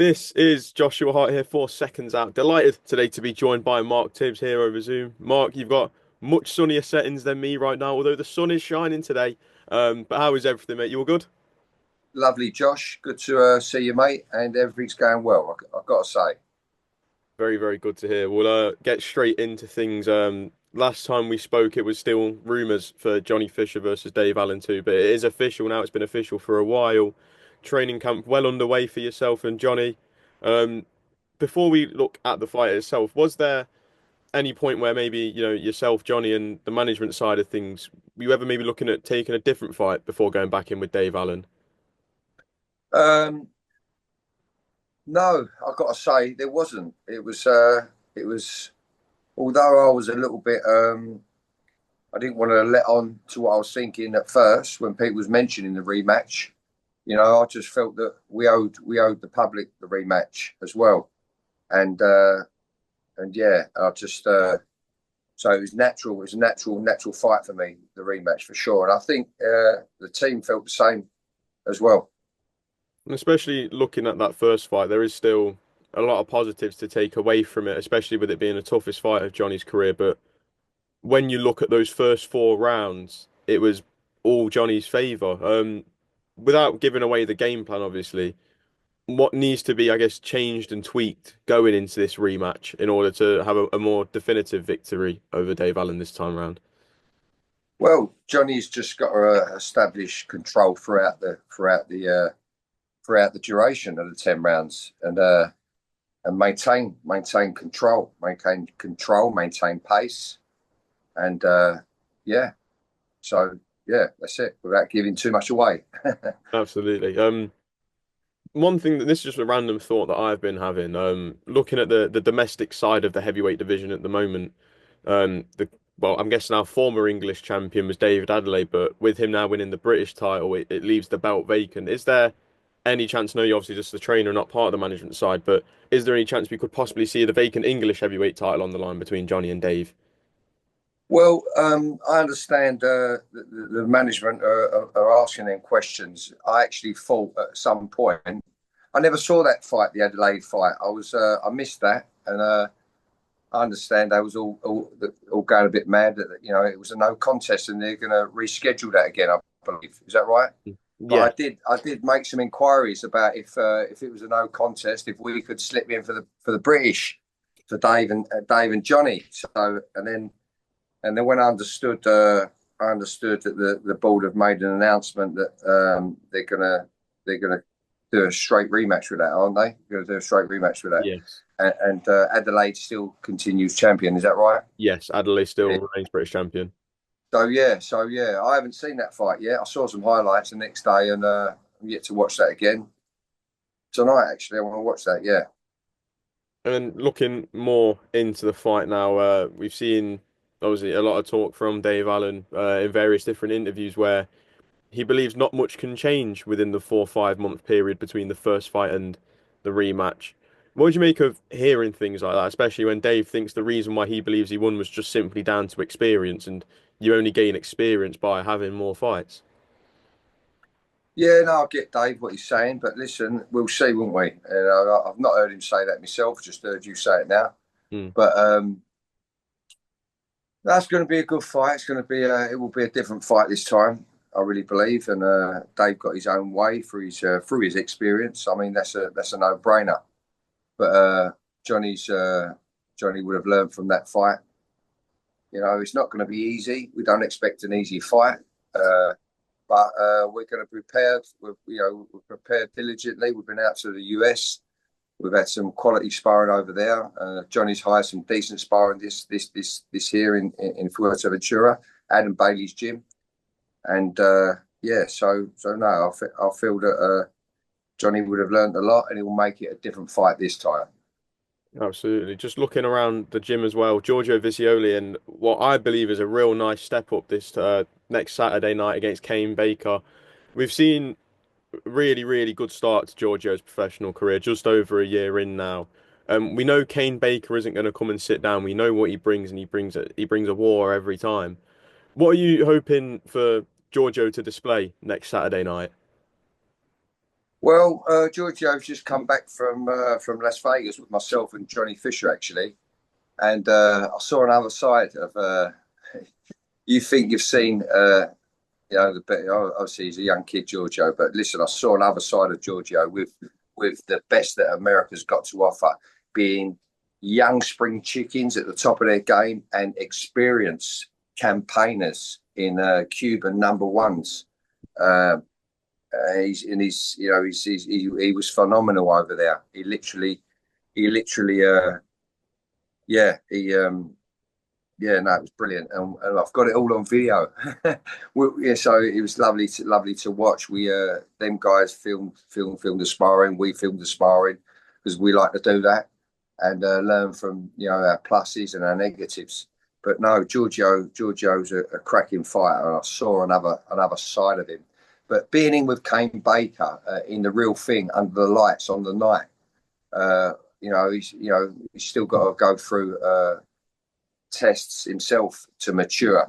This is Joshua Hart here for Seconds Out. Delighted today to be joined by Mark Tibbs here over Zoom. Mark, you've got much sunnier settings than me right now, although the sun is shining today. But how is everything, mate? You all good? Lovely, Josh. Good to see you, mate. And everything's going well, I've got to say. Very, very good to hear. We'll get straight into things. Last time we spoke, it was still rumours for Johnny Fischer versus Dave Allen too, but it is official now. It's been official for a while. Training camp well underway for yourself and Johnny. Um, Before we look at the fight itself, was there any point where maybe yourself, Johnny, and the management side of things, were you ever maybe looking at taking a different fight before going back in with Dave Allen? Um, no, I've got to say there wasn't. It was. Although I was a little bit, I didn't want to let on to what I was thinking at first when people was mentioning the rematch. I just felt that we owed the public the rematch as well, and yeah, I just so it was natural. It was a natural fight for me, the rematch for sure. And I think the team felt the same as well. And especially looking at that first fight, there is still a lot of positives to take away from it, especially with it being the toughest fight of Johnny's career. But when you look at those first four rounds, it was all Johnny's favour. Without giving away the game plan, obviously, what needs to be, I guess, changed and tweaked going into this rematch in order to have a more definitive victory over Dave Allen this time round? Well, Johnny's just got to establish control throughout the duration of the 10 rounds, and maintain pace, and yeah. So yeah, that's it. Without giving too much away. Absolutely. One thing that this is just a random thought that I've been having, looking at the domestic side of the heavyweight division at the moment, the well, I'm guessing our former English champion was David Adelaide, but with him now winning the British title, it leaves the belt vacant. Is there any chance? No, you're obviously just the trainer, not part of the management side, but is there any chance we could possibly see the vacant English heavyweight title on the line between Johnny and Dave? Well, I understand the management are asking them questions. I actually thought at some point, I never saw that fight, the Adelaide fight. I missed that, and I understand they was all going a bit mad that it was a no contest, and they're going to reschedule that again. I believe, is that right? But Yeah. I did make some inquiries about if it was a no contest, if we could slip in for the British, for Dave and Johnny. So and then when I understood that the board have made an announcement that they're gonna do a straight rematch with that, aren't they? Going to do a straight rematch with that, Yes. and Adelaide still continues champion. Is that right? Yes, Adelaide still Yeah. remains British champion. So yeah, I haven't seen that fight yet. I saw some highlights the next day, and I'm yet to watch that again tonight. Actually, I want to watch that. Yeah. And then looking more into the fight now, we've seen obviously a lot of talk from Dave Allen in various different interviews where he believes not much can change within the 4 or 5 month period between the first fight and the rematch. What would you make of hearing things like that, especially when Dave thinks the reason why he believes he won was just simply down to experience, and you only gain experience by having more fights? Yeah, no, I get Dave what he's saying, but listen, we'll see, won't we? I've not heard him say that myself. Just heard you say it now. Hmm. But that's going to be a good fight. It will be a different fight this time. I really believe, and Dave got his own way through his experience. I mean, that's a no brainer. But Johnny's Johnny would have learned from that fight. It's not going to be easy. We don't expect an easy fight. Uh, but we're going to prepare. We're prepared diligently. We've been out to the US. We've had some quality sparring over there. Johnny's hired some decent sparring this here in Fuerteventura, Adam Bailey's gym, and yeah. So no, I feel that Johnny would have learned a lot, and he will make it a different fight this time. Absolutely. Just looking around the gym as well, Giorgio Visioli, and what I believe is a real nice step up this next Saturday night against Kane Baker. We've seen really, really good start to Giorgio's professional career, just over a year in now. We know Kane Baker isn't going to come and sit down. We know what he brings, and he brings a war every time. What are you hoping for Giorgio to display next Saturday night? Well, Giorgio's just come back from Las Vegas with myself and Johnny Fischer actually, and I saw another side of. You think you've seen, obviously he's a young kid, Giorgio, but listen, I saw another side of Giorgio with the best that America's got to offer, being young spring chickens at the top of their game and experienced campaigners in Cuban number ones. Uh, he was phenomenal over there. He literally, yeah, yeah, no, it was brilliant, and I've got it all on video. Yeah, so it was lovely to watch. We them guys filmed the sparring. We filmed the sparring because we like to do that and learn from our pluses and our negatives. But no, Giorgio's a cracking fighter, and I saw another side of him. But being in with Kane Baker in the real thing under the lights on the night, he's still got to go through tests himself to mature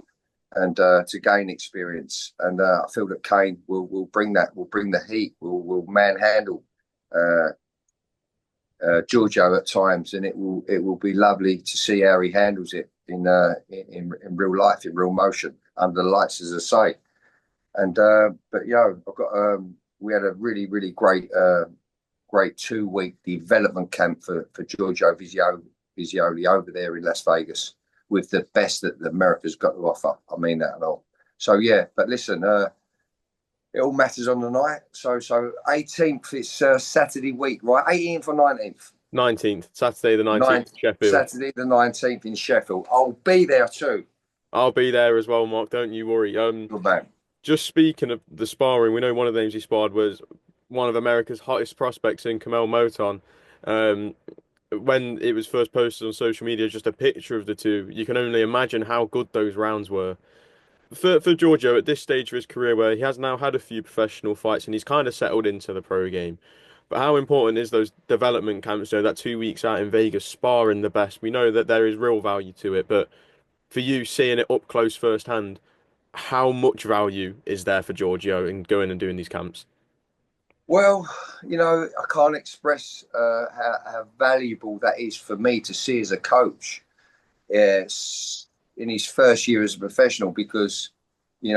and to gain experience. And I feel that Kane will bring that, will bring the heat, will manhandle Giorgio at times, and it will be lovely to see how he handles it in real life, in real motion, under the lights, as I say. And but I've got we had a really great 2-week development camp for Giorgio Visioli over there in Las Vegas with the best that America's got to offer. I mean that and all. So yeah, but listen, it all matters on the night. So 18th, it's Saturday week, right? 18th or 19th? 19th, Saturday the 19th, Sheffield. Saturday the 19th in Sheffield. I'll be there too. I'll be there as well, Mark. Don't you worry. Good man. Just speaking of the sparring, we know one of the names he sparred was one of America's hottest prospects in Kamel Moton. When it was first posted on social media, just a picture of the two, you can only imagine how good those rounds were. For Giorgio, at this stage of his career where he has now had a few professional fights and he's kind of settled into the pro game, but how important is those development camps, that 2 weeks out in Vegas, sparring the best? We know that there is real value to it, but for you, seeing it up close firsthand, how much value is there for Giorgio in going and doing these camps? Well, I can't express how valuable that is for me to see as a coach. Yes, in his first year as a professional, because you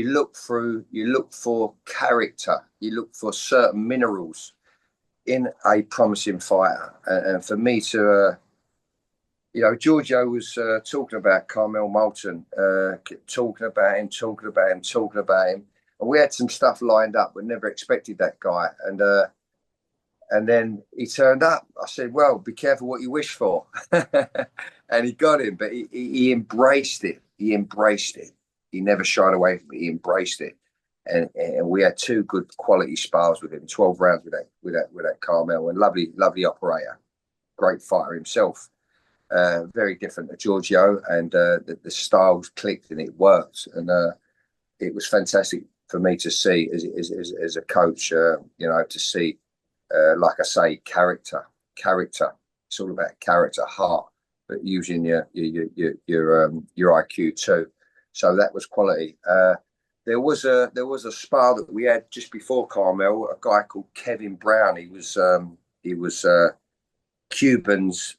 look for character, you look for certain minerals in a promising fighter, and for me to Giorgio was talking about Carmel Moulton, talking about him. And we had some stuff lined up. We never expected that guy. And then he turned up. I said, well, be careful what you wish for. And he got him, but he embraced it. He embraced it. He never shied away from it. He embraced it. And we had 2 good quality spars with him, 12 rounds with that Carmel, and lovely operator, great fighter himself. Very different to Giorgio, and the styles clicked and it worked, and it was fantastic for me to see as a coach. To see, like I say, character. It's all about character, heart, but using your IQ too. So that was quality. There was a spar that we had just before Carmel. A guy called Kevin Brown. He was Cuban's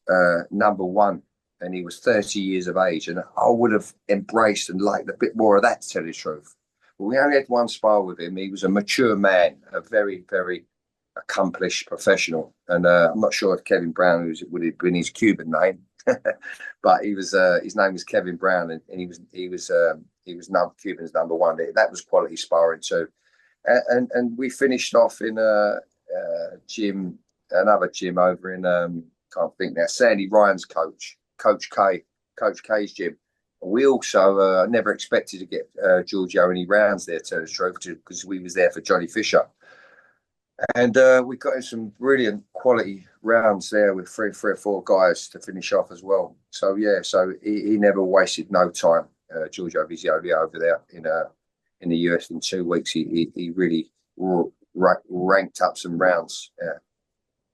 number one, and he was 30 years of age, and I would have embraced and liked a bit more of that, to tell the truth. But we only had one spar with him. He was a mature man, a very accomplished professional, and I'm not sure if Kevin Brown would have been his Cuban name, but he was his name was Kevin Brown, and he was Cuban's number one. That was quality sparring too, and we finished off in a gym. Another gym over in can't think now. Sandy Ryan's Coach K's gym. We also never expected to get Giorgio any rounds there, to tell the truth, because we was there for Johnny Fischer, and we got in some brilliant quality rounds there with three or 4 guys to finish off as well. So yeah, so he never wasted no time. Giorgio Visioli over there in the US in 2 weeks. He really ranked up some rounds. Yeah.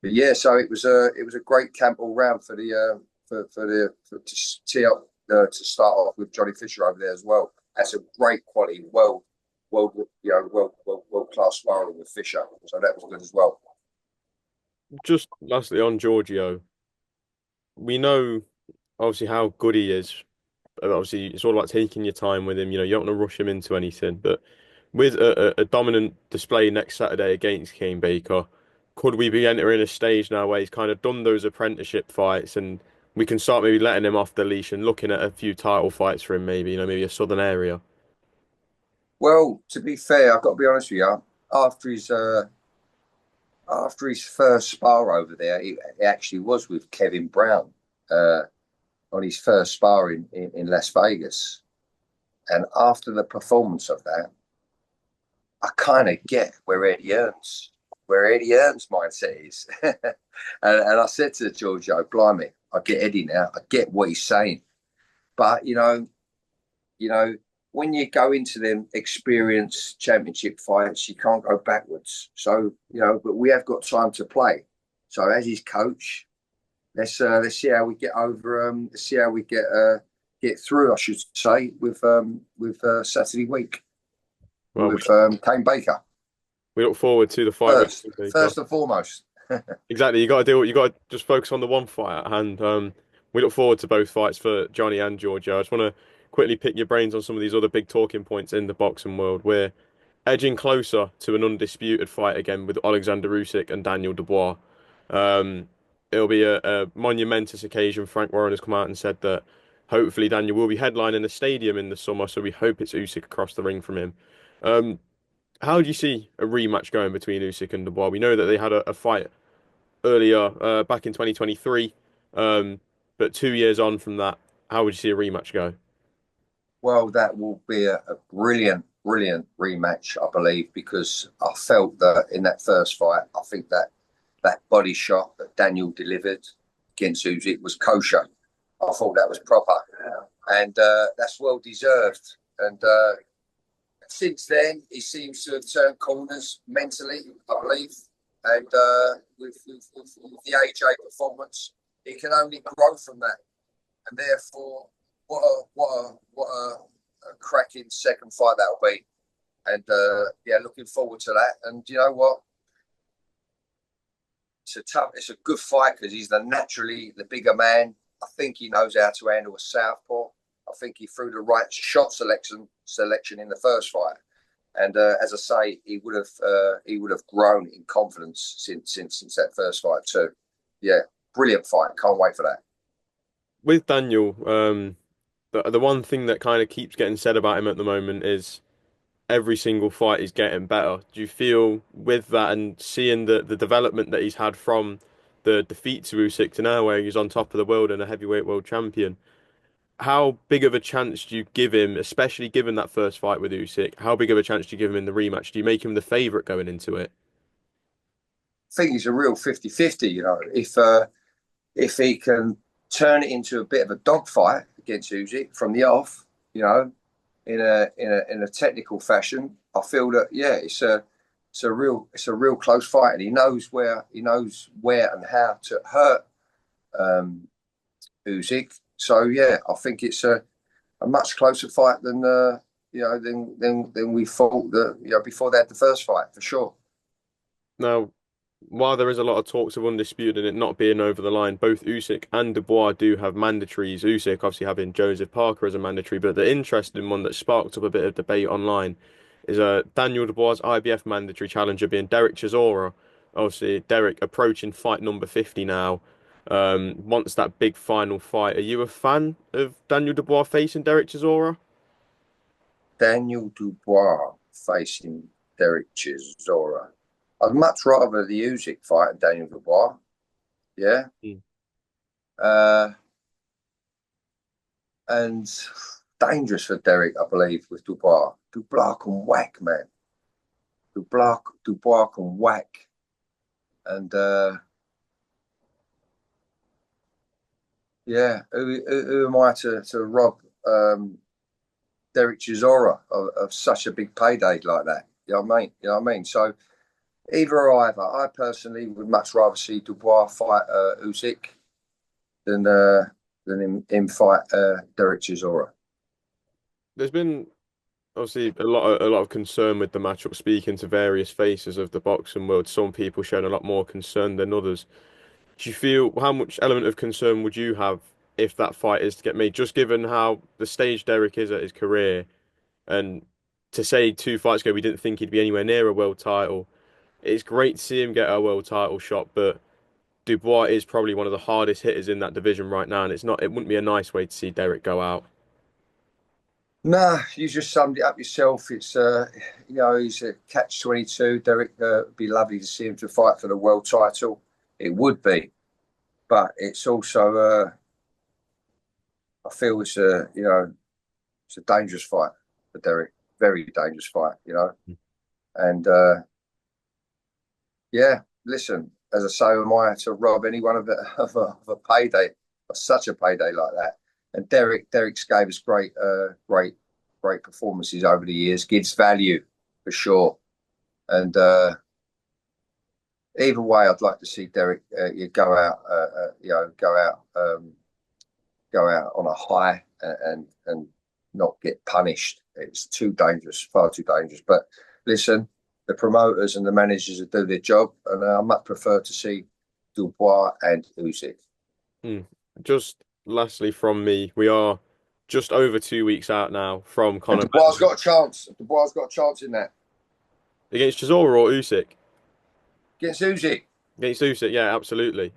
But yeah, so it was a great camp all round for to start off with Johnny Fischer over there as well. That's a great quality, well world class sparring with Fischer. So that was good as well. Just lastly on Giorgio, we know obviously how good he is. Obviously, it's all about taking your time with him. You don't want to rush him into anything. But with a dominant display next Saturday against Kane Baker, could we be entering a stage now where he's kind of done those apprenticeship fights and we can start maybe letting him off the leash and looking at a few title fights for him, maybe, maybe a southern area? Well, to be fair, I've got to be honest with you. After his uh, after his first spar over there, it actually was with Kevin Brown uh, on his first spar in Las Vegas. And after the performance of that, I kind of get where Eddie Earn's mindset is. And I said to Giorgio, blimey, I get Eddie now. I get what he's saying. But, you know, when you go into them experience championship fights, you can't go backwards. So, but we have got time to play. So as his coach, let's see how we get over. Let's see how we get through, I should say, with Saturday week Well, with Kane Baker. we look forward to the fight with First, Kane Baker. first and foremost. Exactly. You got to just focus on the one fight at hand. We look forward to both fights for Johnny and Giorgio. I just want to quickly pick your brains on some of these other big talking points in the boxing world. We're edging closer to an undisputed fight again with Alexander Usyk and Daniel Dubois. It'll be a monumentous occasion. Frank Warren has come out and said that hopefully Daniel will be headlining the stadium in the summer, so we hope it's Usyk across the ring from him. Um, how do you see a rematch going between Usyk and Dubois? We know that they had a fight earlier, back in 2023. But 2 years on from that, how would you see a rematch go? Well, that will be a brilliant, brilliant rematch, I believe, because I felt that in that first fight, I think that body shot that Daniel delivered against Usyk was kosher. I thought that was proper, and that's well deserved. And since then, he seems to have turned corners mentally, I believe, and with the AJ performance, he can only grow from that. And therefore, what a cracking second fight that'll be. And yeah, looking forward to that. And you know what? It's a good fight because he's naturally the bigger man. I think he knows how to handle a southpaw. I think he threw the right shot selection in the first fight. And as I say, he would have grown in confidence since that first fight too. Yeah, brilliant fight. Can't wait for that. With Daniel, the one thing that kind of keeps getting said about him at the moment is every single fight is getting better. Do you feel with that and seeing the development that he's had from the defeat to Usyk to now, where he's on top of the world and a heavyweight world champion? How big of a chance do you give him, especially given that first fight with Usyk? How big of a chance do you give him in the rematch? Do you make him the favourite going into it? I think he's a real 50-50, if he can turn it into a bit of a dogfight against Usyk from the off, in a technical fashion, I feel that yeah, it's a real close fight, and he knows where and how to hurt Usyk. So yeah, I think it's a much closer fight than than we thought that before they had the first fight for sure. Now, while there is a lot of talks of undisputed and it not being over the line, both Usyk and Dubois do have mandatories. Usyk obviously having Joseph Parker as a mandatory, but the interesting one that sparked up a bit of debate online is Daniel Dubois' IBF mandatory challenger being Derek Chisora. Obviously, Derek approaching fight number 50 now. Wants that big final fight. Are you a fan of Daniel Dubois facing Derek Chisora? Daniel Dubois facing Derek Chisora. I'd much rather the Usyk fight than Daniel Dubois. Yeah. Mm. And dangerous for Derek, I believe, with Dubois. Dubois can whack, man. Dubois can whack. And yeah, who am I to rob Derek Chisora of such a big payday like that? You know what I mean? You know what I mean? So either or either. I personally would much rather see Dubois fight Usyk than him fight Derek Chisora. There's been Obviously a lot of concern with the matchup. Speaking to various faces of the boxing world, some people showing a lot more concern than others. Do you feel how much element of concern would you have if that fight is to get made? Just given how the stage Derek is at his career, and to say 2 fights ago we didn't think he'd be anywhere near a world title. It's great to see him get a world title shot, but Dubois is probably one of the hardest hitters in that division right now, and it wouldn't be a nice way to see Derek go out. Nah, you just summed it up yourself. It's he's a catch-22. Derek, it'd be lovely to see him to fight for the world title. It would be, but it's also I feel it's a dangerous fight for Derek. Very dangerous fight. And yeah, listen, as I say, am I to rob anyone of a payday, of such a payday like that? And Derek's gave us great performances over the years. Gives value for sure. And either way, I'd like to see Derek you go out on a high and not get punished. It's too dangerous, far too dangerous. But listen, the promoters and the managers will do their job, and I much prefer to see Dubois and Usyk. Mm. Just lastly from me, we are just over 2 weeks out now from And Conor Benn Dubois got a chance in that against Chisora or Usyk. against Usyk. Against Usyk, yeah, absolutely.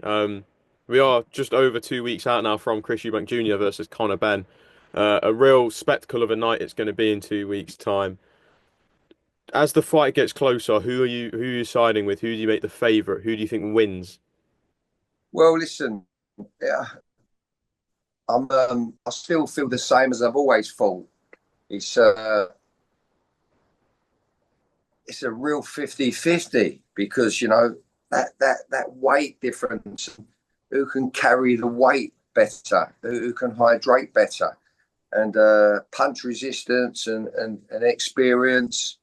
We are just over 2 weeks out now from Chris Eubank Jr. versus Conor Benn. A real spectacle of a night it's going to be in 2 weeks' time. As the fight gets closer, who are you siding with? Who do you make the favourite? Who do you think wins? Well, listen, yeah, I still feel the same as I've always felt. It's uh, it's a real 50-50 because that weight difference. Who can carry the weight better? Who can hydrate better? And punch resistance and experience.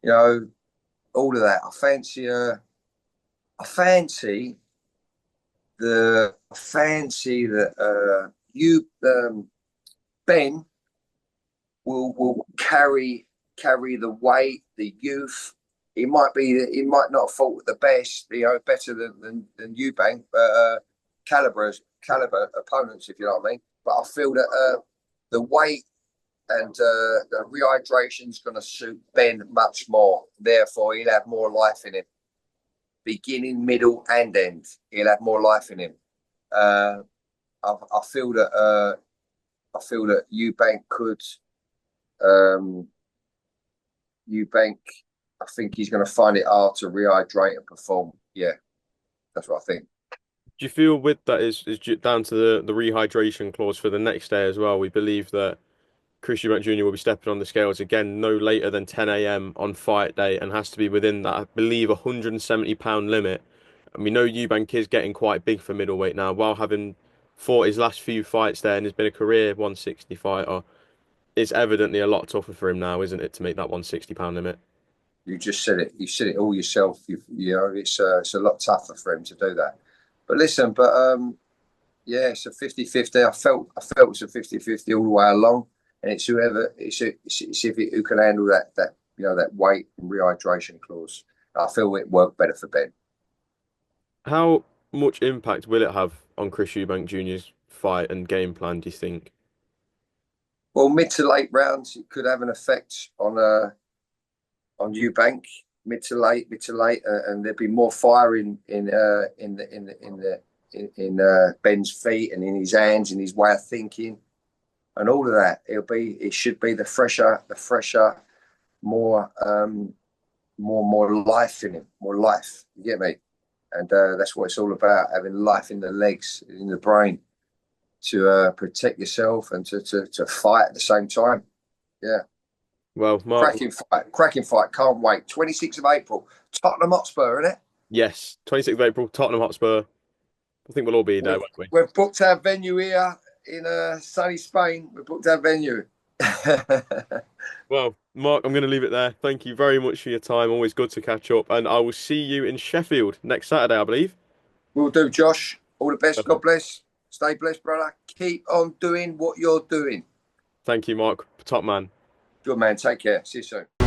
All of that. I fancy that you Ben will carry the weight, the youth. He might not have fought the best, better than Eubank, but caliber opponents, if you know what I mean. But I feel that the weight and the rehydration is going to suit Ben much more. Therefore, he'll have more life in him, beginning, middle, and end. He'll have more life in him. I feel that Eubank could. Eubank, I think he's going to find it hard to rehydrate and perform. Yeah, that's what I think. Do you feel with that is down to the rehydration clause for the next day as well? We believe that Chris Eubank Jr. will be stepping on the scales again no later than 10 a.m. on fight day and has to be within that, I believe, 170-pound limit. And we know Eubank is getting quite big for middleweight now, while having fought his last few fights there and has been a career 160 fighter. It's evidently a lot tougher for him now, isn't it, to make that 160-pound limit? You just said it. You said it all yourself. It's a lot tougher for him to do that. But listen, yeah, it's a 50-50. I felt it's a 50-50 all the way along, and it's whoever who can handle that weight and rehydration clause. I feel it worked better for Ben. How much impact will it have on Chris Eubank Jr.'s fight and game plan, do you think? Well, mid to late rounds, it could have an effect on Eubank. Mid to late, and there'd be more fire in Ben's feet and in his hands and his way of thinking and all of that. It should be the fresher, more more life in him, more life. You get me? And that's what it's all about: having life in the legs, in the brain, to protect yourself and to fight at the same time. Yeah. Well, Mark, Cracking fight. Can't wait. 26th of April, Tottenham Hotspur, isn't it? yes, 26th of April, Tottenham Hotspur. I think we'll all be there, won't we? We've booked our venue here in sunny Spain. We've booked our venue. Well, Mark, I'm going to leave it there. Thank you very much for your time. Always good to catch up. And I will see you in Sheffield next Saturday, I believe. We'll do, Josh. All the best. God Perfect. bless. Stay blessed, brother. Keep on doing what you're doing. Thank you, Mark. Top man. Good man. Take care. See you soon.